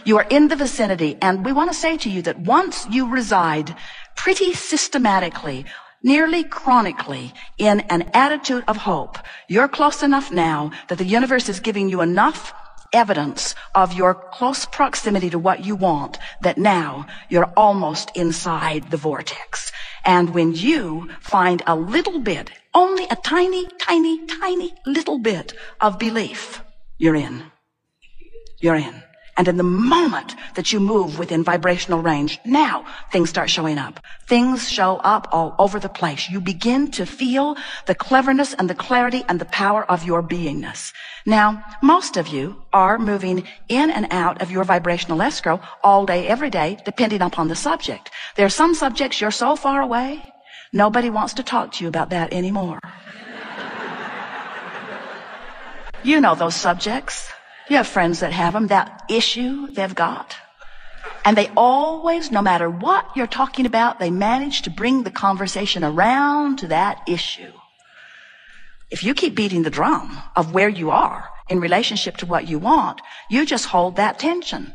You are in the vicinity, and we want to say to you that once you reside pretty systematically, nearly chronically, in an attitude of hope, you're close enough now that the universe is giving you enough evidence of your close proximity to what you want that now you're almost inside the vortex. And when you find a little bit, only a tiny, tiny, tiny little bit of belief, you're in. You're in. And in the moment that you move within vibrational range, now things start showing up. Things show up all over the place. You begin to feel the cleverness and the clarity and the power of your beingness. Now, most of you are moving in and out of your vibrational escrow all day, every day, depending upon the subject. There are some subjects you're so far away, nobody wants to talk to you about that anymore. You know those subjects. You have friends that have them, that issue they've got. And they always, no matter what you're talking about, they manage to bring the conversation around to that issue. If you keep beating the drum of where you are in relationship to what you want, you just hold that tension.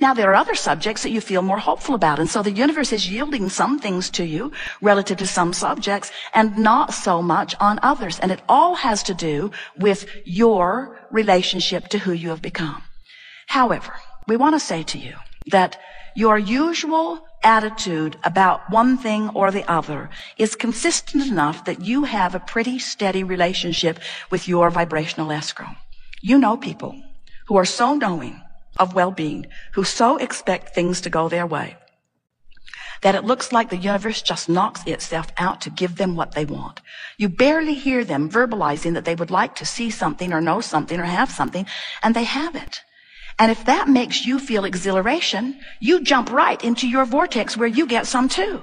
Now, there are other subjects that you feel more hopeful about, and so the universe is yielding some things to you relative to some subjects and not so much on others. And it all has to do with your relationship to who you have become. However, we want to say to you that your usual attitude about one thing or the other is consistent enough that you have a pretty steady relationship with your vibrational escrow. You know people who are so knowing of well-being, who so expect things to go their way, that it looks like the universe just knocks itself out to give them what they want. You barely hear them verbalizing that they would like to see something or know something or have something, and they have it. And if that makes you feel exhilaration, you jump right into your vortex where you get some too.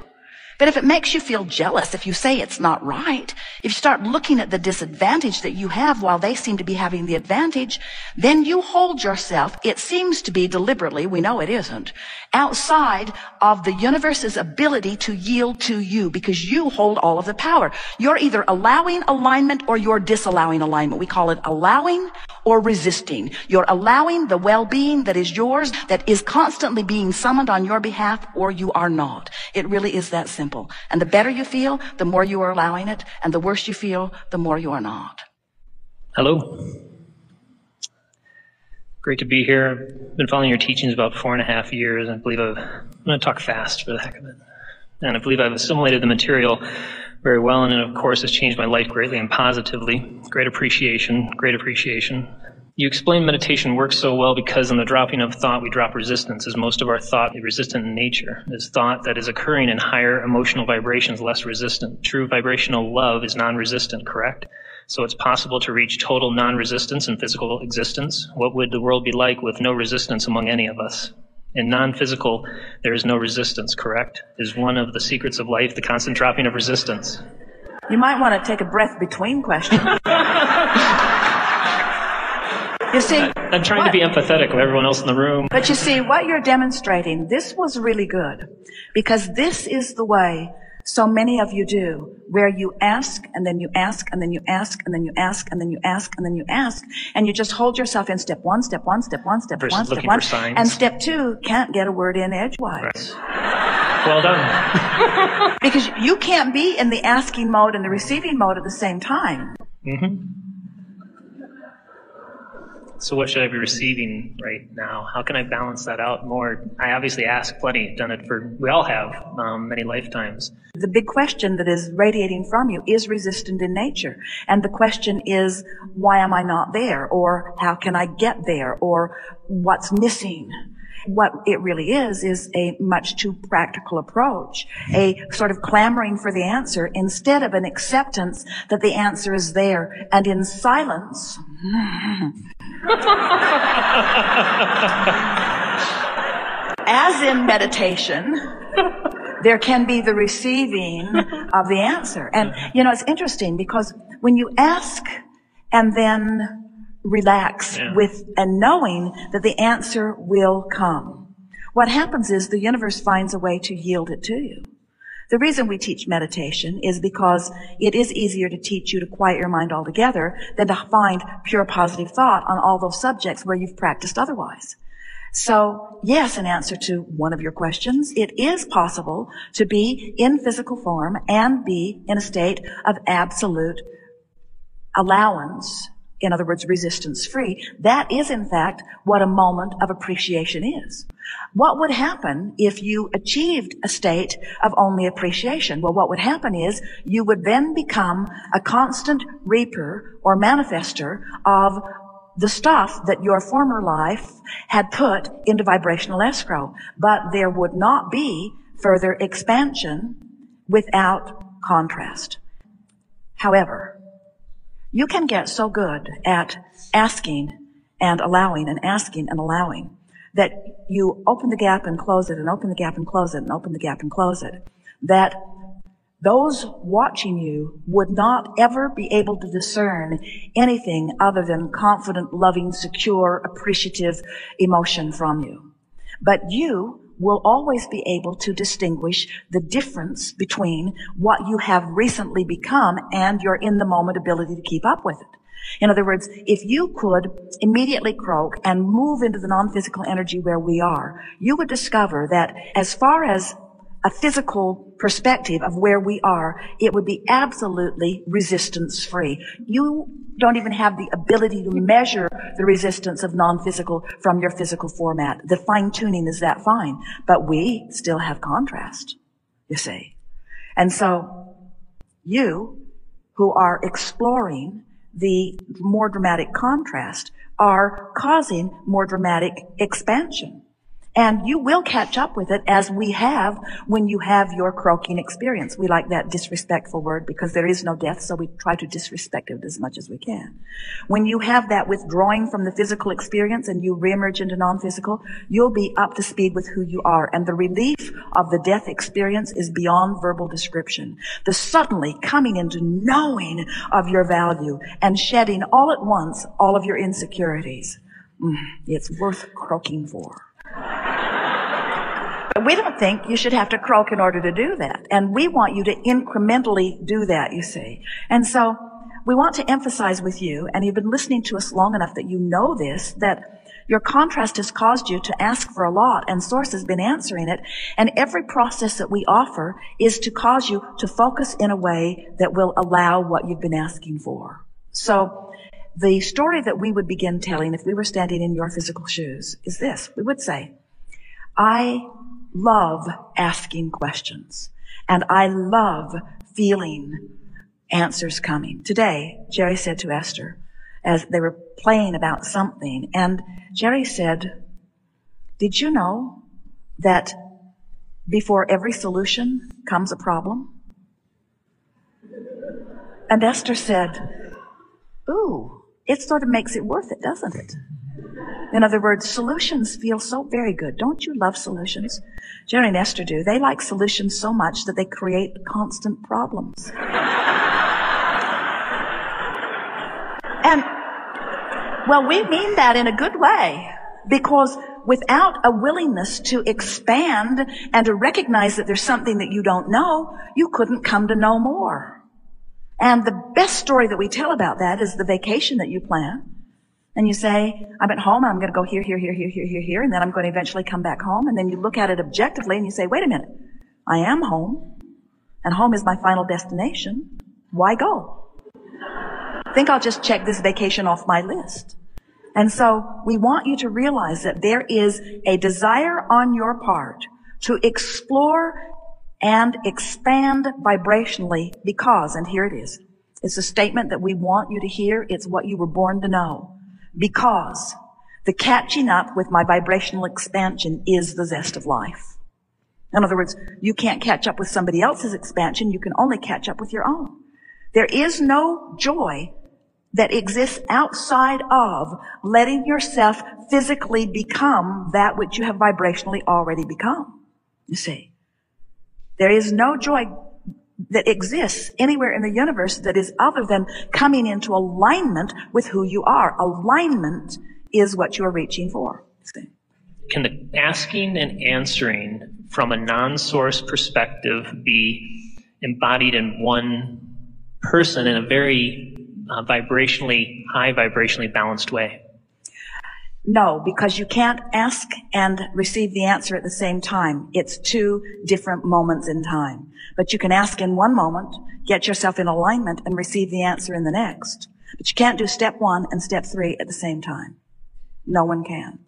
But if it makes you feel jealous, if you say it's not right, if you start looking at the disadvantage that you have while they seem to be having the advantage, then you hold yourself, it seems to be deliberately, we know it isn't, outside of the universe's ability to yield to you because you hold all of the power. You're either allowing alignment or you're disallowing alignment. We call it allowing or resisting. You're allowing the well-being that is yours, that is constantly being summoned on your behalf, or you are not. It really is that simple. And the better you feel, the more you are allowing it, and the worse you feel, the more you are not. Hello. Great to be here. I've been following your teachings about 4.5 years, and I believe I'm going to talk fast for the heck of it. And I believe I've assimilated the material very well, and it, of course, has changed my life greatly and positively. Great appreciation, great appreciation. You explain meditation works so well because in the dropping of thought, we drop resistance, as most of our thought is resistant in nature. Is thought that is occurring in higher emotional vibrations less resistant. True vibrational love is non-resistant, correct? So it's possible to reach total non-resistance in physical existence. What would the world be like with no resistance among any of us? In non-physical, there is no resistance, correct? Is one of the secrets of life the constant dropping of resistance? You might want to take a breath between questions. You see, I'm trying to be empathetic with everyone else in the room. But you see, what you're demonstrating, this was really good, because this is the way so many of you do, where you ask, and then you ask, and then you ask, and then you ask, and then you ask, and then you ask, and you just hold yourself in step one, step one, step one, step one, step one, and step two, can't get a word in edgewise. Right. Well done. Because you can't be in the asking mode and the receiving mode at the same time. Mm-hmm. So what should I be receiving right now? How can I balance that out more? I obviously ask plenty, done it for, we all have, many lifetimes. The big question that is radiating from you is resistant in nature. And the question is, why am I not there? Or how can I get there? Or what's missing? What it really is a much too practical approach, a sort of clamoring for the answer instead of an acceptance that the answer is there. And in silence, as in meditation, there can be the receiving of the answer. And, you know, it's interesting because when you ask and then relax with a knowing that the answer will come, what happens is the universe finds a way to yield it to you. The reason we teach meditation is because it is easier to teach you to quiet your mind altogether than to find pure positive thought on all those subjects where you've practiced otherwise. So, yes, in answer to one of your questions, it is possible to be in physical form and be in a state of absolute allowance, in other words, resistance-free. That is, in fact, what a moment of appreciation is. What would happen if you achieved a state of only appreciation? Well, what would happen is you would then become a constant reaper or manifester of the stuff that your former life had put into vibrational escrow. But there would not be further expansion without contrast. However, you can get so good at asking and allowing and asking and allowing that you open the gap and close it and open the gap and close it and open the gap and close it, that those watching you would not ever be able to discern anything other than confident, loving, secure, appreciative emotion from you. But you will always be able to distinguish the difference between what you have recently become and your in-the-moment ability to keep up with it. In other words, if you could immediately croak and move into the non-physical energy where we are, you would discover that as far as a physical perspective of where we are, it would be absolutely resistance-free. You don't even have the ability to measure the resistance of non-physical from your physical format. The fine-tuning is that fine, but we still have contrast, you see. And so you, who are exploring the more dramatic contrast, are causing more dramatic expansion. And you will catch up with it, as we have when you have your croaking experience. We like that disrespectful word because there is no death, so we try to disrespect it as much as we can. When you have that withdrawing from the physical experience and you reemerge into non-physical, you'll be up to speed with who you are. And the relief of the death experience is beyond verbal description. The suddenly coming into knowing of your value and shedding all at once all of your insecurities. It's worth croaking for. But we don't think you should have to croak in order to do that. And we want you to incrementally do that, you see. And so we want to emphasize with you, and you've been listening to us long enough that you know this, that your contrast has caused you to ask for a lot, and Source has been answering it. And every process that we offer is to cause you to focus in a way that will allow what you've been asking for. So the story that we would begin telling if we were standing in your physical shoes is this. We would say, I love asking questions, and I love feeling answers coming. Today, Jerry said to Esther, as they were playing about something, and Jerry said, did you know that before every solution comes a problem? And Esther said, ooh, it sort of makes it worth it, doesn't it? In other words, solutions feel so very good. Don't you love solutions? Jerry and Esther do. They like solutions so much that they create constant problems. And, well, we mean that in a good way, because without a willingness to expand and to recognize that there's something that you don't know, you couldn't come to know more. And the best story that we tell about that is the vacation that you plan. And you say, I'm at home, and I'm going to go here, and then I'm going to eventually come back home. And then you look at it objectively, and you say, wait a minute, I am home, and home is my final destination. Why go? I think I'll just check this vacation off my list. And so we want you to realize that there is a desire on your part to explore and expand vibrationally because, and here it is, it's a statement that we want you to hear. It's what you were born to know. Because the catching up with my vibrational expansion is the zest of life. In other words, you can't catch up with somebody else's expansion. You can only catch up with your own. There is no joy that exists outside of letting yourself physically become that which you have vibrationally already become. You see, there is no joy that exists anywhere in the universe that is other than coming into alignment with who you are. Alignment is what you are reaching for. See? Can the asking and answering from a non-source perspective be embodied in one person in a very high vibrationally balanced way? No, because you can't ask and receive the answer at the same time. It's two different moments in time. But you can ask in one moment, get yourself in alignment, and receive the answer in the next. But you can't do step 1 and step 3 at the same time. No one can.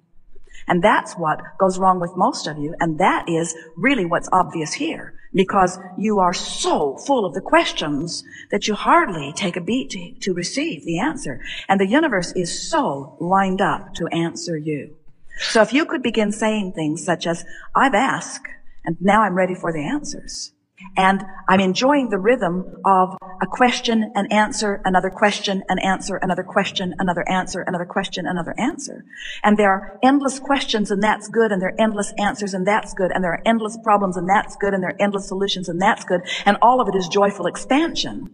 And that's what goes wrong with most of you, and that is really what's obvious here, because you are so full of the questions that you hardly take a beat to receive the answer. And the universe is so lined up to answer you. So if you could begin saying things such as, I've asked, and now I'm ready for the answers. And I'm enjoying the rhythm of a question, an answer, another question, an answer, another question, another answer, another question, another answer. And there are endless questions, and that's good, and there are endless answers, and that's good, and there are endless problems, and that's good, and there are endless solutions, and that's good, and all of it is joyful expansion.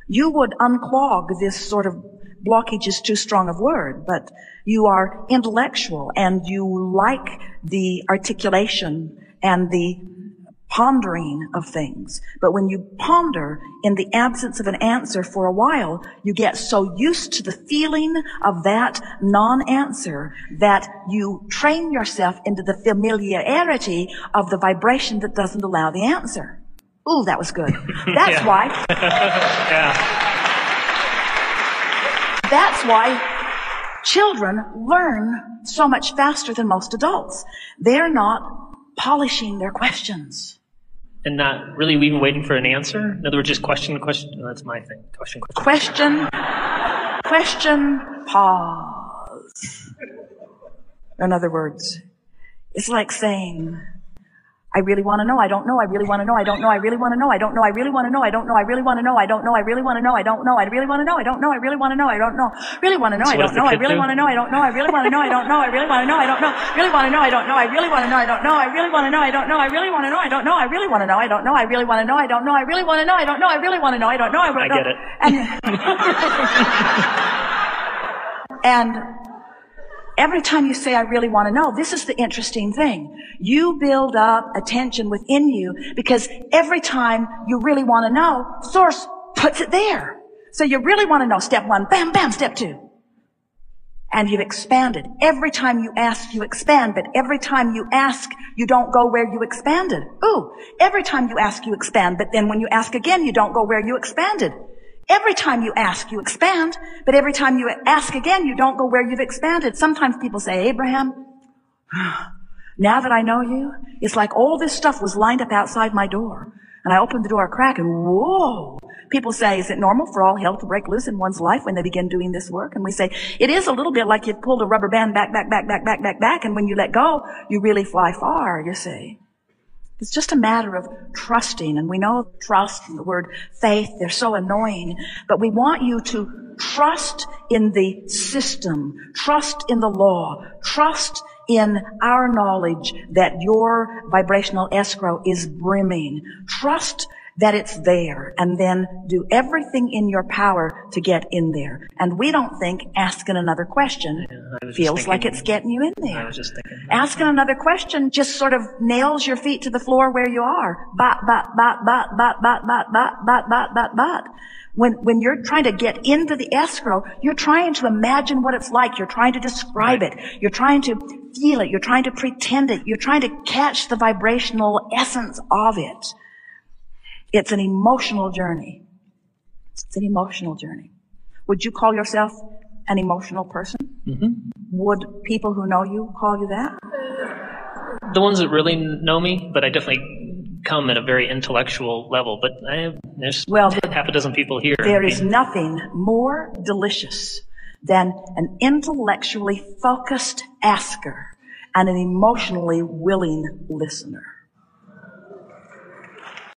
You would unclog this sort of blockage is too strong of word, but you are intellectual, and you like the articulation and the pondering of things. But when you ponder in the absence of an answer for a while, you get so used to the feeling of that non-answer that you train yourself into the familiarity of the vibration that doesn't allow the answer. Ooh, that was good. That's why. That's why children learn so much faster than most adults. They're not polishing their questions. And not really even waiting for an answer? In other words, just question. No, that's my thing. Question, pause. In other words, it's like saying, I really want to know, I don't know, I really want to know, I don't know, I really want to know, I don't know, I really want to know, I don't know, I really want to know, I don't know, I really want to know, I don't know, I really want to know, I don't know, I really want to know, I don't know, really want to know, I don't know, I really want to know, I don't know, I really want to know, I don't know, I really want to know, I don't know, really want to know, I don't know, I really want to know, I don't know, I really want to know, I don't know, I really want to know, I don't know, I really want to know, I don't know, I really want to know, I don't know, I really want to know, I don't know, I really want to know, I don't know, I get it. And every time you say, I really want to know, this is the interesting thing. You build up attention within you because every time you really want to know, Source puts it there. So you really want to know, step 1, bam, bam, step 2. And you've expanded. Every time you ask, you expand. But every time you ask, you don't go where you expanded. Ooh, every time you ask, you expand. But then when you ask again, you don't go where you expanded. Every time you ask, you expand, but every time you ask again, you don't go where you've expanded. Sometimes people say, Abraham, now that I know you, it's like all this stuff was lined up outside my door. And I opened the door a crack and whoa. People say, is it normal for all hell to break loose in one's life when they begin doing this work? And we say, it is a little bit like you've pulled a rubber band back. And when you let go, you really fly far, you see. It's just a matter of trusting, and we know trust and the word faith, they're so annoying, but we want you to trust in the system, trust in the law, trust in our knowledge that your vibrational escrow is brimming. Trust that it's there, and then do everything in your power to get in there. And we don't think asking another question feels like it's getting you in there. I was just thinking. Asking another question just sort of nails your feet to the floor where you are. But. When you're trying to get into the escrow, you're trying to imagine what it's like. You're trying to describe it. You're trying to feel it. You're trying to pretend it. You're trying to catch the vibrational essence of it. It's an emotional journey. It's an emotional journey. Would you call yourself an emotional person? Mm-hmm. Would people who know you call you that? The ones that really know me, but I definitely come at a very intellectual level. But there's half a dozen people here. There is nothing more delicious than an intellectually focused asker and an emotionally willing listener.